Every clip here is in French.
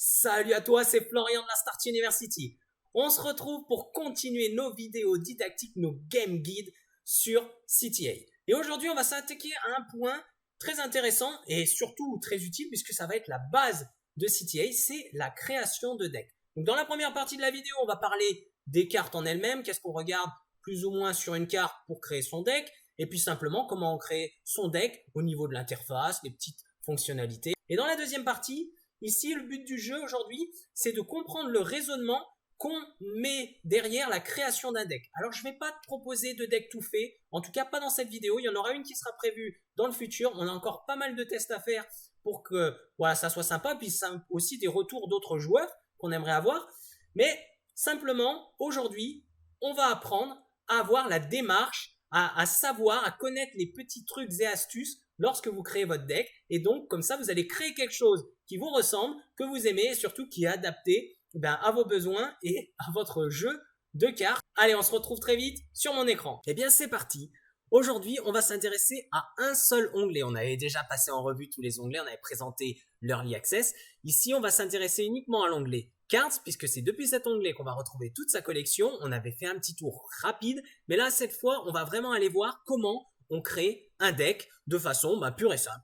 Salut à toi, c'est Florian de la Start University. On se retrouve pour continuer nos vidéos didactiques, nos game guides sur CTA. Et aujourd'hui, on va s'attaquer à un point très intéressant et surtout très utile puisque ça va être la base de CTA, c'est la création de decks. Donc dans la première partie de la vidéo, on va parler des cartes en elles-mêmes, qu'est-ce qu'on regarde plus ou moins sur une carte pour créer son deck, et puis simplement comment on crée son deck au niveau de l'interface, les petites fonctionnalités. Et dans la deuxième partie, ici, le but du jeu aujourd'hui, c'est de comprendre le raisonnement qu'on met derrière la création d'un deck. Alors, je ne vais pas te proposer de deck tout fait, en tout cas pas dans cette vidéo. Il y en aura une qui sera prévue dans le futur. On a encore pas mal de tests à faire pour que voilà, ça soit sympa, puis aussi des retours d'autres joueurs qu'on aimerait avoir. Mais simplement, aujourd'hui, on va apprendre à avoir la démarche, à savoir, à connaître les petits trucs et astuces lorsque vous créez votre deck. Et donc, comme ça, vous allez créer quelque chose qui vous ressemble, que vous aimez et surtout qui est adapté à vos besoins et à votre jeu de cartes. Allez, on se retrouve très vite sur mon écran. Eh bien, c'est parti. Aujourd'hui, on va s'intéresser à un seul onglet. On avait déjà passé en revue tous les onglets, on avait présenté l'Early Access. Ici, on va s'intéresser uniquement à l'onglet Cards, puisque c'est depuis cet onglet qu'on va retrouver toute sa collection. On avait fait un petit tour rapide, mais là, cette fois, on va vraiment aller voir comment on crée un deck de façon pure et simple.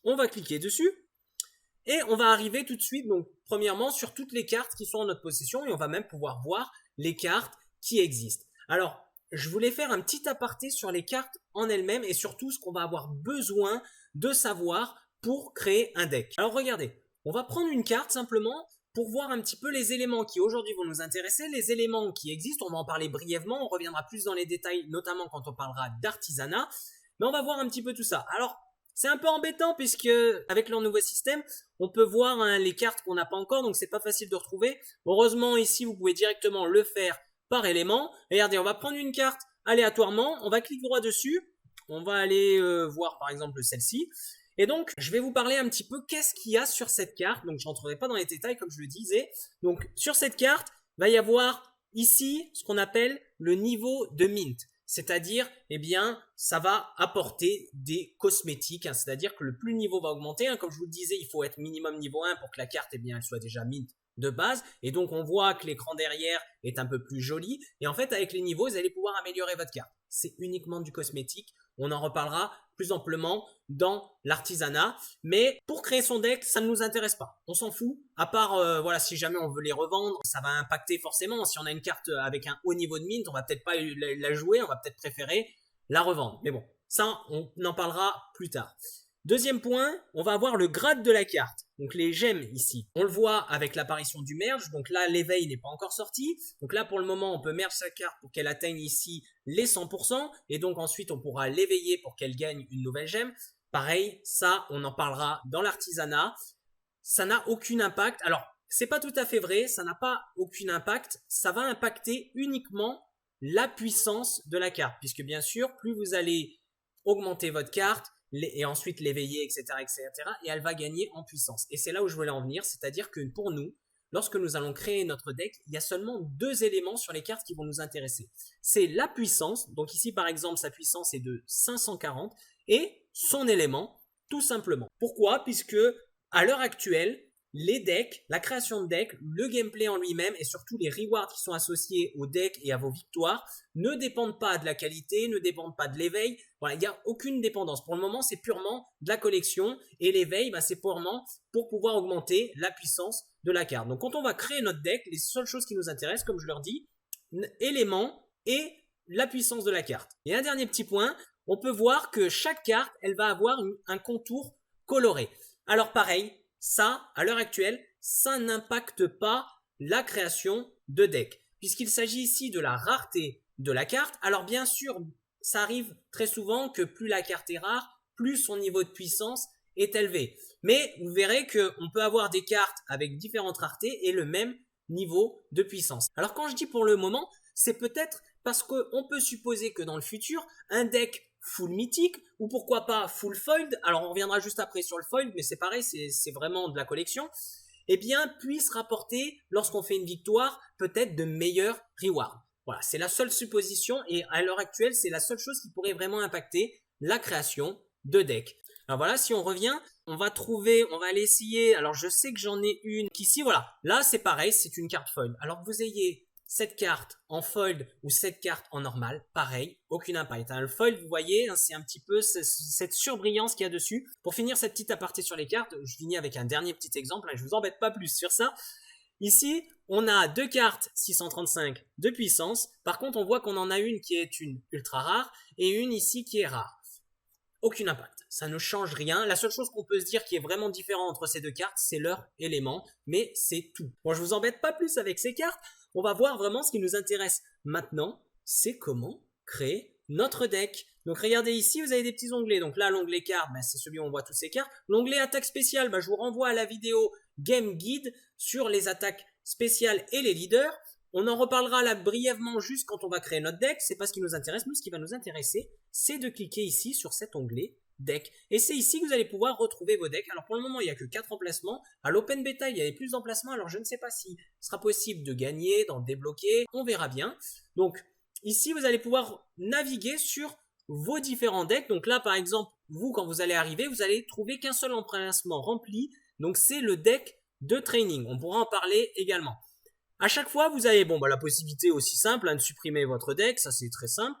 On va cliquer dessus et on va arriver tout de suite, donc premièrement, sur toutes les cartes qui sont en notre possession et on va même pouvoir voir les cartes qui existent. Alors, je voulais faire un petit aparté sur les cartes en elles-mêmes et surtout ce qu'on va avoir besoin de savoir pour créer un deck. Alors regardez, on va prendre une carte simplement pour voir un petit peu les éléments qui aujourd'hui vont nous intéresser, les éléments qui existent, on va en parler brièvement, on reviendra plus dans les détails, notamment quand on parlera d'artisanat, mais on va voir un petit peu tout ça. Alors, c'est un peu embêtant puisque avec leur nouveau système, on peut voir les cartes qu'on n'a pas encore, donc c'est pas facile de retrouver. Heureusement, ici, vous pouvez directement le faire par élément. Regardez, on va prendre une carte aléatoirement, on va cliquer droit dessus, on va aller voir par exemple celle-ci. Et donc, je vais vous parler un petit peu qu'est-ce qu'il y a sur cette carte. Donc, je rentrerai pas dans les détails comme je le disais. Donc, sur cette carte, il va y avoir ici ce qu'on appelle le niveau de mint. C'est-à-dire, ça va apporter des cosmétiques. C'est-à-dire que le plus le niveau va augmenter. Comme je vous le disais, il faut être minimum niveau 1 pour que la carte, elle soit déjà mint de base. Et donc, on voit que l'écran derrière est un peu plus joli. Et en fait, avec les niveaux, vous allez pouvoir améliorer votre carte. C'est uniquement du cosmétique. On en reparlera plus amplement dans l'artisanat. Mais pour créer son deck, ça ne nous intéresse pas. On s'en fout. À part, si jamais on veut les revendre, ça va impacter forcément. Si on a une carte avec un haut niveau de mint, on va peut-être pas la jouer. On va peut-être préférer la revendre. Mais bon, ça, on en parlera plus tard. Deuxième point, on va avoir le grade de la carte. Donc les gemmes ici. On le voit avec l'apparition du merge. Donc là, l'éveil n'est pas encore sorti. Donc là, pour le moment, on peut merge sa carte pour qu'elle atteigne ici les 100%. Et donc ensuite, on pourra l'éveiller pour qu'elle gagne une nouvelle gemme. Pareil, ça, on en parlera dans l'artisanat. Ça n'a aucun impact. Alors, c'est pas tout à fait vrai. Ça n'a pas aucun impact. Ça va impacter uniquement la puissance de la carte. Puisque bien sûr, plus vous allez augmenter votre carte, et ensuite l'éveiller, etc., et elle va gagner en puissance. Et c'est là où je voulais en venir, c'est-à-dire que pour nous, lorsque nous allons créer notre deck, il y a seulement deux éléments sur les cartes qui vont nous intéresser. C'est la puissance, donc ici par exemple, sa puissance est de 540, et son élément, tout simplement. Pourquoi? Puisque à l'heure actuelle, les decks, la création de decks, le gameplay en lui-même et surtout les rewards qui sont associés au deck et à vos victoires ne dépendent pas de la qualité, ne dépendent pas de l'éveil. Voilà, il n'y a aucune dépendance. Pour le moment, c'est purement de la collection et l'éveil, c'est purement pour pouvoir augmenter la puissance de la carte. Donc quand on va créer notre deck, les seules choses qui nous intéressent, comme je leur dis, éléments et la puissance de la carte. Et un dernier petit point, on peut voir que chaque carte, elle va avoir un contour coloré. Alors pareil, ça, à l'heure actuelle, ça n'impacte pas la création de deck, puisqu'il s'agit ici de la rareté de la carte. Alors bien sûr, ça arrive très souvent que plus la carte est rare, plus son niveau de puissance est élevé. Mais vous verrez qu'on peut avoir des cartes avec différentes raretés et le même niveau de puissance. Alors quand je dis pour le moment, c'est peut-être parce qu'on peut supposer que dans le futur, un deck full mythique ou pourquoi pas full foiled, alors on reviendra juste après sur le foiled, mais c'est pareil, c'est vraiment de la collection, puisse rapporter, lorsqu'on fait une victoire, peut-être de meilleurs rewards. Voilà, c'est la seule supposition et à l'heure actuelle, c'est la seule chose qui pourrait vraiment impacter la création de deck. Alors voilà, si on revient, on va aller essayer. Alors je sais que j'en ai une qu'ici, voilà. Là c'est pareil, c'est une carte foil. Alors que vous ayez cette carte en foil ou cette carte en normal, pareil, aucun impact. Le foil, vous voyez, c'est un petit peu cette surbrillance qu'il y a dessus. Pour finir cette petite aparté sur les cartes, je finis avec un dernier petit exemple, je vous embête pas plus sur ça. Ici, on a deux cartes 635 de puissance. Par contre, on voit qu'on en a une qui est une ultra rare et une ici qui est rare. Aucun impact, ça ne change rien. La seule chose qu'on peut se dire qui est vraiment différent entre ces deux cartes, c'est leur élément, mais c'est tout. Bon, je vous embête pas plus avec ces cartes. On va voir vraiment ce qui nous intéresse maintenant, c'est comment créer notre deck. Donc regardez ici, vous avez des petits onglets. Donc là, l'onglet cartes, c'est celui où on voit toutes ces cartes. L'onglet attaque spéciale, je vous renvoie à la vidéo Game Guide sur les attaques spéciales et les leaders. On en reparlera là brièvement juste quand on va créer notre deck. C'est pas ce qui nous intéresse. Nous, ce qui va nous intéresser, c'est de cliquer ici sur cet onglet deck. Et c'est ici que vous allez pouvoir retrouver vos decks. Alors pour le moment, il n'y a que 4 emplacements. À l'open beta, il y avait plus d'emplacements. Alors je ne sais pas si ce sera possible de gagner, d'en débloquer. On verra bien. Donc ici, vous allez pouvoir naviguer sur vos différents decks. Donc là, par exemple, vous, quand vous allez arriver, vous allez trouver qu'un seul emplacement rempli. Donc c'est le deck de training. On pourra en parler également. À chaque fois, vous avez la possibilité aussi simple de supprimer votre deck. Ça, c'est très simple.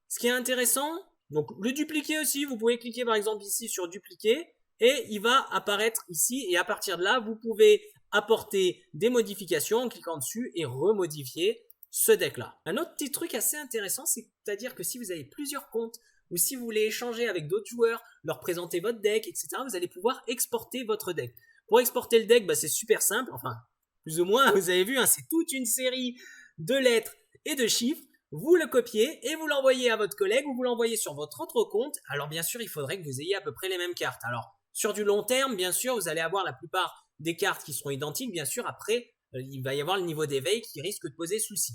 Ce qui est intéressant, donc le dupliquer aussi, vous pouvez cliquer par exemple ici sur dupliquer et il va apparaître ici et à partir de là, vous pouvez apporter des modifications en cliquant dessus et remodifier ce deck-là. Un autre petit truc assez intéressant, c'est-à-dire que si vous avez plusieurs comptes ou si vous voulez échanger avec d'autres joueurs, leur présenter votre deck, etc., vous allez pouvoir exporter votre deck. Pour exporter le deck, c'est super simple, enfin, plus ou moins, vous avez vu, c'est toute une série de lettres et de chiffres. Vous le copiez et vous l'envoyez à votre collègue ou vous l'envoyez sur votre autre compte. Alors bien sûr, il faudrait que vous ayez à peu près les mêmes cartes. Alors sur du long terme, bien sûr, vous allez avoir la plupart des cartes qui seront identiques. Bien sûr, après, il va y avoir le niveau d'éveil qui risque de poser souci.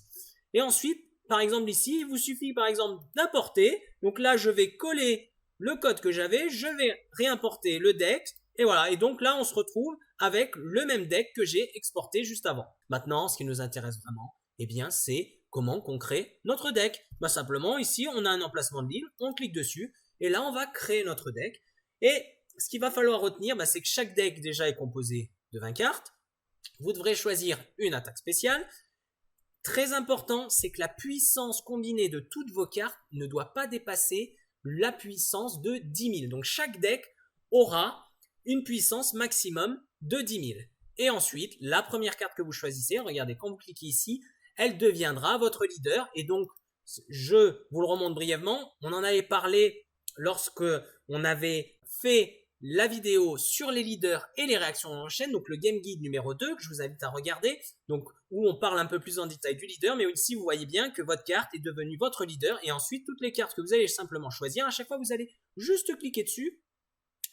Et ensuite, par exemple ici, il vous suffit par exemple d'importer. Donc là, je vais coller le code que j'avais, je vais réimporter le deck. Et voilà, et donc là, on se retrouve avec le même deck que j'ai exporté juste avant. Maintenant, ce qui nous intéresse vraiment, c'est comment qu'on crée notre deck. Simplement, ici, on a un emplacement de livre, on clique dessus, et là, on va créer notre deck. Et ce qu'il va falloir retenir, c'est que chaque deck déjà est composé de 20 cartes. Vous devrez choisir une attaque spéciale. Très important, c'est que la puissance combinée de toutes vos cartes ne doit pas dépasser la puissance de 10 000. Donc, chaque deck aura une puissance maximum de 10 000. Et ensuite, la première carte que vous choisissez, regardez, quand vous cliquez ici, elle deviendra votre leader. Et donc, je vous le remonte brièvement. On en avait parlé lorsque on avait fait la vidéo sur les leaders et les réactions en chaîne. Donc, le Game Guide numéro 2 que je vous invite à regarder. Donc, où on parle un peu plus en détail du leader. Mais ici, vous voyez bien que votre carte est devenue votre leader. Et ensuite, toutes les cartes que vous allez simplement choisir, à chaque fois, vous allez juste cliquer dessus.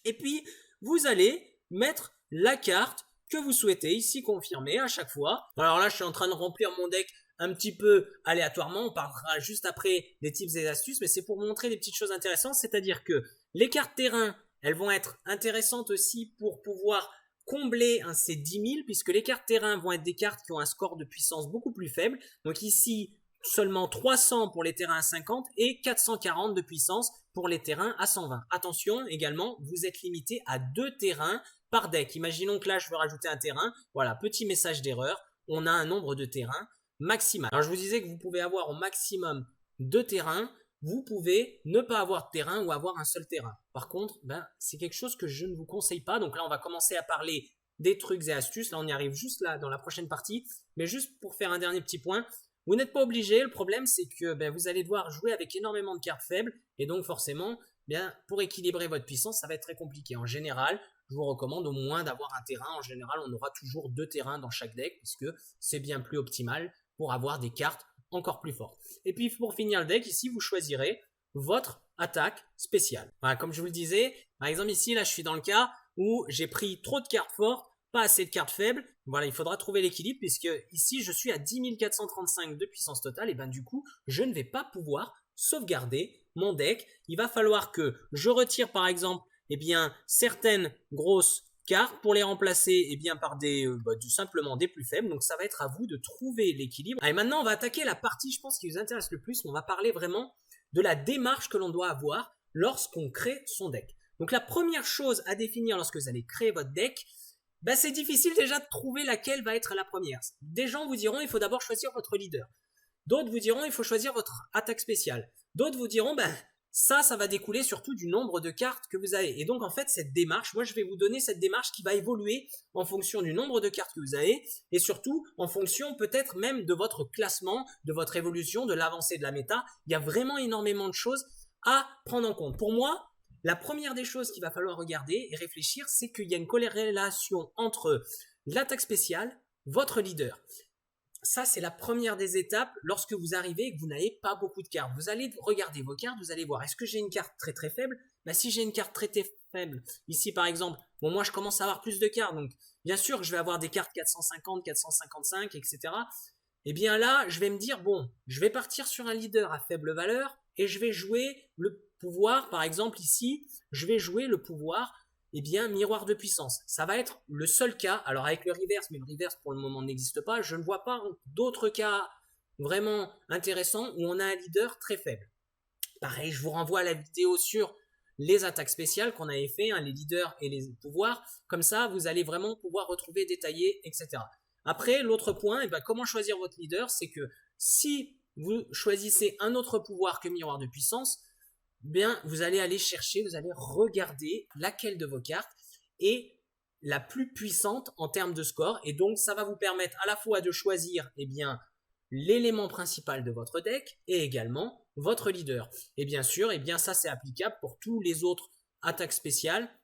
Et puis, vous allez mettre la carte que vous souhaitez, ici confirmer à chaque fois. Alors là, je suis en train de remplir mon deck un petit peu aléatoirement. On parlera juste après des tips et astuces, mais c'est pour montrer des petites choses intéressantes. C'est-à-dire que les cartes terrain, elles vont être intéressantes aussi pour pouvoir combler ces 10 000, puisque les cartes terrain vont être des cartes qui ont un score de puissance beaucoup plus faible. Donc ici, seulement 300 pour les terrains à 50 et 440 de puissance pour les terrains à 120. Attention également, vous êtes limité à 2 terrains par deck. Imaginons que là, je veux rajouter un terrain. Voilà, petit message d'erreur. On a un nombre de terrains maximal. Alors, je vous disais que vous pouvez avoir au maximum 2 terrains. Vous pouvez ne pas avoir de terrain ou avoir un seul terrain. Par contre, c'est quelque chose que je ne vous conseille pas. Donc là, on va commencer à parler des trucs et astuces. Là, on y arrive juste là dans la prochaine partie. Mais juste pour faire un dernier petit point, vous n'êtes pas obligé. Le problème, c'est que vous allez devoir jouer avec énormément de cartes faibles. Et donc, forcément, pour équilibrer votre puissance, ça va être très compliqué. En général, je vous recommande au moins d'avoir un terrain. En général, on aura toujours 2 terrains dans chaque deck puisque c'est bien plus optimal pour avoir des cartes encore plus fortes. Et puis, pour finir le deck, ici, vous choisirez votre attaque spéciale. Voilà, comme je vous le disais, par exemple, ici, là, je suis dans le cas où j'ai pris trop de cartes fortes, pas assez de cartes faibles. Voilà, il faudra trouver l'équilibre puisque ici, je suis à 10 435 de puissance totale. Et du coup, je ne vais pas pouvoir sauvegarder mon deck. Il va falloir que je retire, par exemple, certaines grosses cartes pour les remplacer par simplement des plus faibles. Donc ça va être à vous de trouver l'équilibre. Allez, maintenant on va attaquer la partie, je pense, qui vous intéresse le plus. On va parler vraiment de la démarche que l'on doit avoir lorsqu'on crée son deck. Donc la première chose à définir lorsque vous allez créer votre deck, bah, c'est difficile déjà de trouver laquelle va être la première. Des gens vous diront il faut d'abord choisir votre leader. D'autres vous diront il faut choisir votre attaque spéciale. D'autres vous diront ça va découler surtout du nombre de cartes que vous avez. Et donc en fait cette démarche, moi je vais vous donner cette démarche qui va évoluer en fonction du nombre de cartes que vous avez et surtout en fonction peut-être même de votre classement, de votre évolution, de l'avancée de la méta. Il y a vraiment énormément de choses à prendre en compte. Pour moi, la première des choses qu'il va falloir regarder et réfléchir, c'est qu'il y a une corrélation entre l'attaque spéciale, votre leader. Ça, c'est la première des étapes lorsque vous arrivez et que vous n'avez pas beaucoup de cartes. Vous allez regarder vos cartes, vous allez voir, est-ce que j'ai une carte très très faible? Si j'ai une carte très très faible, ici par exemple, moi je commence à avoir plus de cartes, donc bien sûr que je vais avoir des cartes 450, 455, etc. Et bien là, je vais me dire, je vais partir sur un leader à faible valeur et je vais jouer le pouvoir, par exemple ici, je vais jouer le pouvoir miroir de puissance. Ça va être le seul cas, alors avec le reverse, mais le reverse pour le moment n'existe pas, je ne vois pas d'autres cas vraiment intéressants où on a un leader très faible. Pareil, je vous renvoie à la vidéo sur les attaques spéciales qu'on avait fait, les leaders et les pouvoirs, comme ça vous allez vraiment pouvoir retrouver détaillé, etc. Après, l'autre point, comment choisir votre leader, c'est que si vous choisissez un autre pouvoir que miroir de puissance, vous allez aller chercher, vous allez regarder laquelle de vos cartes est la plus puissante en termes de score. Et donc, ça va vous permettre à la fois de choisir l'élément principal de votre deck et également votre leader. Et bien sûr, ça c'est applicable pour tous les autres attaques spéciales.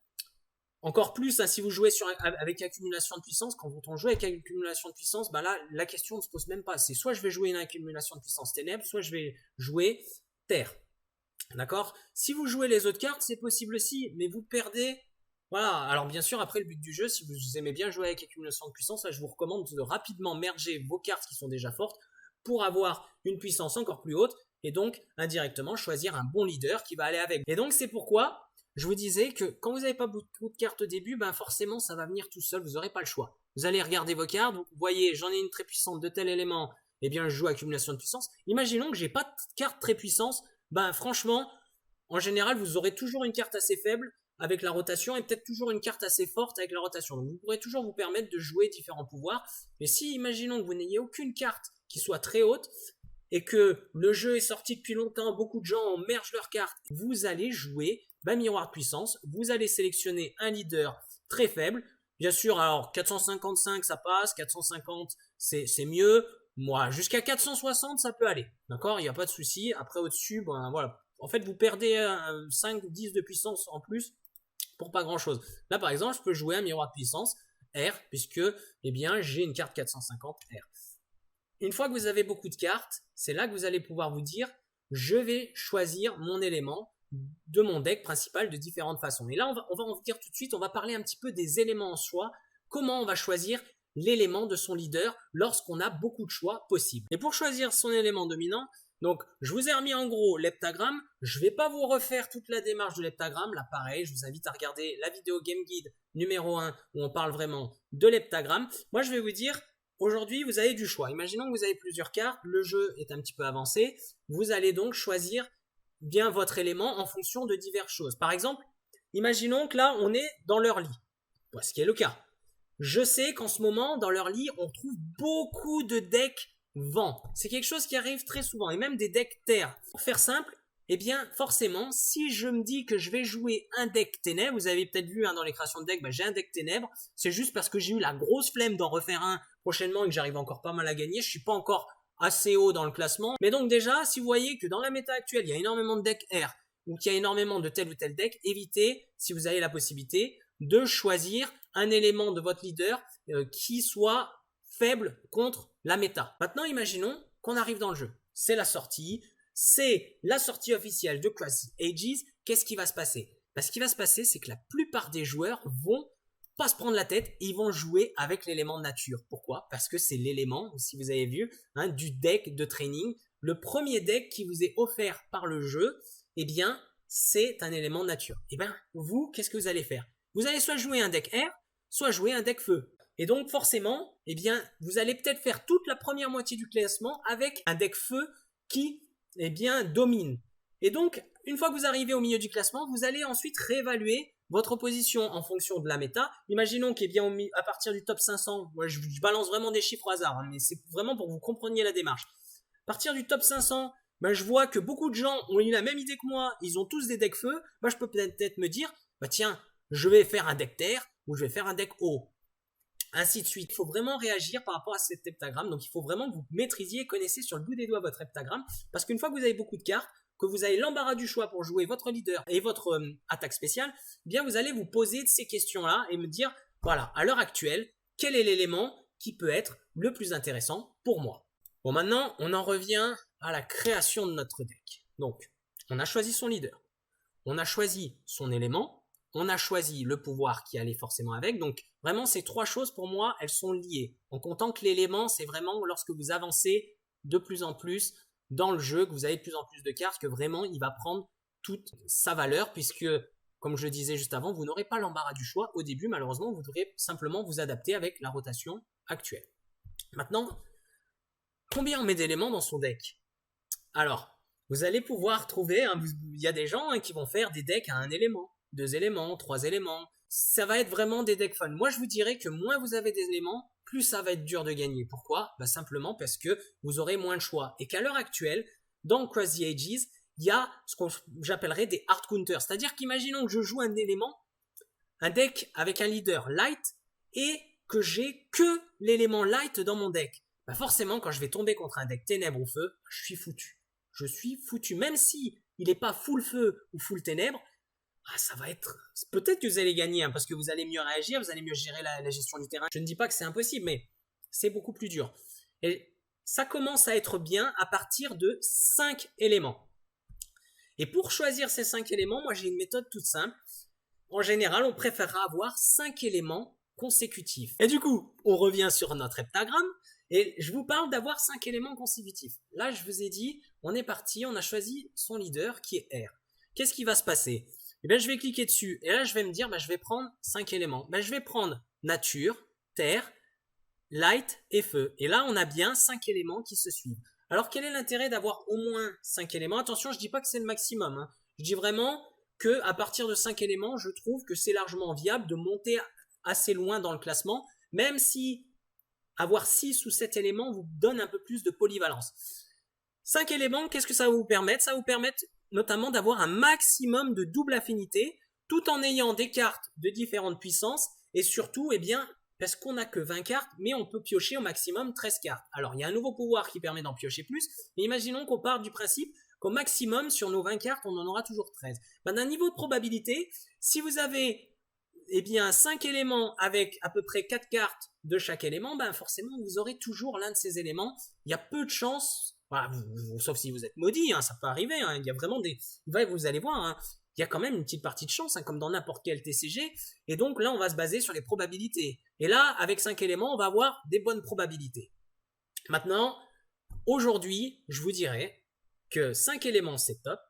Encore plus, si vous jouez avec accumulation de puissance, quand on joue avec accumulation de puissance, là, la question ne se pose même pas. C'est soit je vais jouer une accumulation de puissance ténèbres, soit je vais jouer terre. D'accord? Si vous jouez les autres cartes, c'est possible aussi, mais vous perdez. Voilà. Alors bien sûr, après le but du jeu, si vous aimez bien jouer avec accumulation de puissance, là, je vous recommande de rapidement merger vos cartes qui sont déjà fortes pour avoir une puissance encore plus haute et donc indirectement choisir un bon leader qui va aller avec. Et donc c'est pourquoi je vous disais que quand vous n'avez pas beaucoup de cartes au début, forcément ça va venir tout seul, vous n'aurez pas le choix. Vous allez regarder vos cartes, vous voyez j'en ai une très puissante de tel élément, je joue accumulation de puissance. Imaginons que j'ai pas de carte très puissance. Franchement, en général, vous aurez toujours une carte assez faible avec la rotation et peut-être toujours une carte assez forte avec la rotation. Donc vous pourrez toujours vous permettre de jouer différents pouvoirs. Mais si, imaginons que vous n'ayez aucune carte qui soit très haute et que le jeu est sorti depuis longtemps, beaucoup de gens mergent leurs cartes, vous allez jouer miroir de puissance, vous allez sélectionner un leader très faible. Bien sûr, alors 455 ça passe, 450 c'est mieux. Moi, jusqu'à 460, ça peut aller. D'accord? Il n'y a pas de souci. Après, au-dessus, voilà. En fait, vous perdez 5 ou 10 de puissance en plus pour pas grand-chose. Là, par exemple, je peux jouer un miroir de puissance R, puisque, j'ai une carte 450 R. Une fois que vous avez beaucoup de cartes, c'est là que vous allez pouvoir vous dire, je vais choisir mon élément de mon deck principal de différentes façons. Et là, on va en dire tout de suite, on va parler un petit peu des éléments en soi, comment on va choisir l'élément de son leader lorsqu'on a beaucoup de choix possibles. Et pour choisir son élément dominant, donc je vous ai remis en gros l'heptagramme, je ne vais pas vous refaire toute la démarche de l'heptagramme, là pareil, je vous invite à regarder la vidéo Game Guide numéro 1 où on parle vraiment de l'heptagramme. Moi je vais vous dire, aujourd'hui vous avez du choix, imaginons que vous avez plusieurs cartes, le jeu est un petit peu avancé, vous allez donc choisir bien votre élément en fonction de diverses choses. Par exemple, imaginons que là on est dans leur lit, ce qui est le cas. Je sais qu'en ce moment, dans leur lit, on trouve beaucoup de decks vent. C'est quelque chose qui arrive très souvent, et même des decks terre. Pour faire simple, forcément, si je me dis que je vais jouer un deck ténèbres, vous avez peut-être vu dans les créations de decks, j'ai un deck ténèbres, c'est juste parce que j'ai eu la grosse flemme d'en refaire un prochainement et que j'arrive encore pas mal à gagner. Je suis pas encore assez haut dans le classement. Mais donc déjà, si vous voyez que dans la méta actuelle, il y a énormément de decks R, ou qu'il y a énormément de tel ou tel deck, évitez, si vous avez la possibilité, de choisir un élément de votre leader qui soit faible contre la méta. Maintenant, imaginons qu'on arrive dans le jeu. C'est la sortie officielle de Crazy Ages. Qu'est-ce qui va se passer? Ce qui va se passer, c'est que la plupart des joueurs vont pas se prendre la tête et ils vont jouer avec l'élément de nature. Pourquoi? Parce que c'est l'élément, si vous avez vu, du deck de training. Le premier deck qui vous est offert par le jeu, c'est un élément de nature. Vous, qu'est-ce que vous allez faire? Vous allez soit jouer un deck air, soit jouer un deck feu. Et donc forcément, vous allez peut-être faire toute la première moitié du classement avec un deck feu qui, domine. Et donc, une fois que vous arrivez au milieu du classement, vous allez ensuite réévaluer votre position en fonction de la méta. Imaginons qu'à à partir du top 500, moi je balance vraiment des chiffres au hasard, hein, mais c'est vraiment pour que vous compreniez la démarche. À partir du top 500, ben, je vois que beaucoup de gens ont eu la même idée que moi, ils ont tous des decks feu. Moi je peux peut-être me dire, bah tiens, je vais faire un deck terre ou je vais faire un deck eau. Ainsi de suite. Il faut vraiment réagir par rapport à cet heptagramme. Donc il faut vraiment que vous maîtrisiez et connaissiez sur le bout des doigts votre heptagramme. Parce qu'une fois que vous avez beaucoup de cartes, que vous avez l'embarras du choix pour jouer votre leader et votre attaque spéciale, eh bien vous allez vous poser ces questions-là et me dire, voilà, à l'heure actuelle, quel est l'élément qui peut être le plus intéressant pour moi. Bon, maintenant, on en revient à la création de notre deck. Donc, on a choisi son leader, on a choisi son élément, on a choisi le pouvoir qui allait forcément avec. Donc, vraiment, ces trois choses, pour moi, elles sont liées. En comptant que l'élément, c'est vraiment lorsque vous avancez de plus en plus dans le jeu, que vous avez de plus en plus de cartes, que vraiment, il va prendre toute sa valeur, puisque, comme je disais juste avant, vous n'aurez pas l'embarras du choix. Au début, malheureusement, vous devrez simplement vous adapter avec la rotation actuelle. Maintenant, combien on met d'éléments dans son deck? Alors, vous allez pouvoir trouver, hein, il y a des gens qui vont faire des decks à un élément, 2 éléments, 3 éléments. Ça va être vraiment des decks fun. Moi, je vous dirais que moins vous avez des éléments, plus ça va être dur de gagner. Pourquoi? Bah, simplement parce que vous aurez moins de choix. Et qu'à l'heure actuelle, dans Cross the Ages, il y a ce que j'appellerais des hard counters. C'est-à-dire qu'imaginons que je joue un élément, un deck avec un leader light, et que j'ai que l'élément light dans mon deck. Bah forcément, quand je vais tomber contre un deck ténèbres ou feu, je suis foutu. Je suis foutu. Même si il n'est pas full feu ou full ténèbres, ça va être... Peut-être que vous allez gagner, hein, parce que vous allez mieux réagir, vous allez mieux gérer la gestion du terrain. Je ne dis pas que c'est impossible, mais c'est beaucoup plus dur. Et ça commence à être bien à partir de 5 éléments. Et pour choisir ces 5 éléments, moi j'ai une méthode toute simple. En général, on préférera avoir 5 éléments consécutifs. Et du coup, on revient sur notre heptagramme. Et je vous parle d'avoir 5 éléments consécutifs. Là, je vous ai dit, on est parti, on a choisi son leader qui est R. Qu'est-ce qui va se passer? Eh bien, je vais cliquer dessus. Et là, je vais me dire, je vais prendre 5 éléments. Je vais prendre nature, terre, light et feu. Et là, on a bien 5 éléments qui se suivent. Alors, quel est l'intérêt d'avoir au moins 5 éléments? Attention, je ne dis pas que c'est le maximum. Hein. Je dis vraiment que à partir de 5 éléments, je trouve que c'est largement viable de monter assez loin dans le classement, même si avoir 6 ou 7 éléments vous donne un peu plus de polyvalence. 5 éléments, qu'est-ce que ça va vous permettre? Ça va vous permettre notamment d'avoir un maximum de double affinité, tout en ayant des cartes de différentes puissances, et surtout, eh bien, parce qu'on n'a que 20 cartes, mais on peut piocher au maximum 13 cartes. Alors, il y a un nouveau pouvoir qui permet d'en piocher plus, mais imaginons qu'on parte du principe qu'au maximum, sur nos 20 cartes, on en aura toujours 13. D'un niveau de probabilité, si vous avez eh bien, 5 éléments avec à peu près 4 cartes de chaque élément, forcément, vous aurez toujours l'un de ces éléments. Il y a peu de chances, voilà, sauf si vous êtes maudit, hein, ça peut arriver, hein, il y a vraiment des... Vous allez voir, hein, il y a quand même une petite partie de chance, hein, comme dans n'importe quel TCG, et donc là, on va se baser sur les probabilités. Et là, avec 5 éléments, on va avoir des bonnes probabilités. Maintenant, aujourd'hui, je vous dirais que 5 éléments, c'est top.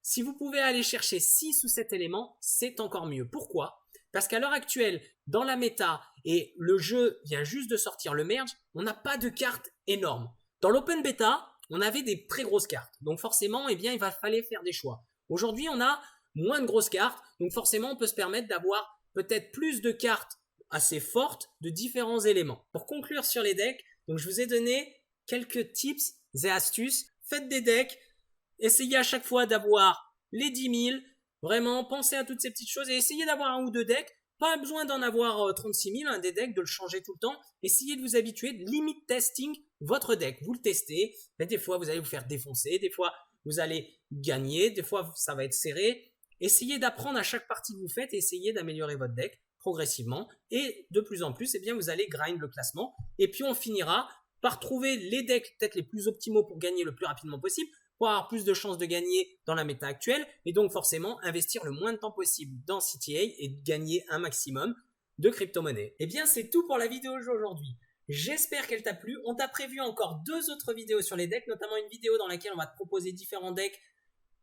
Si vous pouvez aller chercher 6 ou 7 éléments, c'est encore mieux. Pourquoi ? Parce qu'à l'heure actuelle, dans la méta, et le jeu vient juste de sortir le merge, on n'a pas de cartes énormes. Dans l'open beta, on avait des très grosses cartes. Donc forcément, eh bien, il va falloir faire des choix. Aujourd'hui, on a moins de grosses cartes. Donc forcément, on peut se permettre d'avoir peut-être plus de cartes assez fortes de différents éléments. Pour conclure sur les decks, donc je vous ai donné quelques tips et astuces. Faites des decks. Essayez à chaque fois d'avoir les 10 000. Vraiment, pensez à toutes ces petites choses et essayez d'avoir un ou deux decks. Pas besoin d'en avoir 36 000, des decks, de le changer tout le temps. Essayez de vous habituer, de limit testing votre deck. Vous le testez. Des fois, vous allez vous faire défoncer. Des fois, vous allez gagner. Des fois, ça va être serré. Essayez d'apprendre à chaque partie que vous faites et essayez d'améliorer votre deck progressivement. Et de plus en plus, eh bien, vous allez grind le classement. Et puis, on finira par trouver les decks peut-être les plus optimaux pour gagner le plus rapidement possible, pour avoir plus de chances de gagner dans la méta actuelle, et donc forcément investir le moins de temps possible dans CTA et gagner un maximum de crypto-monnaies. Et bien c'est tout pour la vidéo aujourd'hui. J'espère qu'elle t'a plu. On t'a prévu encore 2 autres vidéos sur les decks, notamment une vidéo dans laquelle on va te proposer différents decks,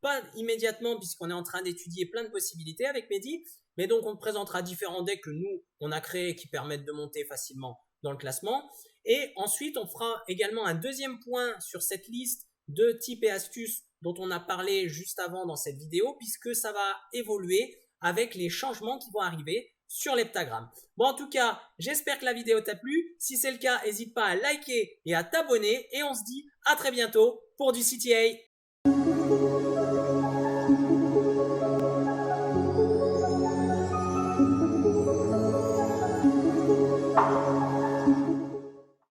pas immédiatement puisqu'on est en train d'étudier plein de possibilités avec Mehdi, mais donc on te présentera différents decks que nous, on a créés qui permettent de monter facilement dans le classement. Et ensuite, on fera également un deuxième point sur cette liste de tips et astuces dont on a parlé juste avant dans cette vidéo, puisque ça va évoluer avec les changements qui vont arriver sur l'heptagramme. Bon, en tout cas, j'espère que la vidéo t'a plu. Si c'est le cas, n'hésite pas à liker et à t'abonner. Et on se dit à très bientôt pour du CTA.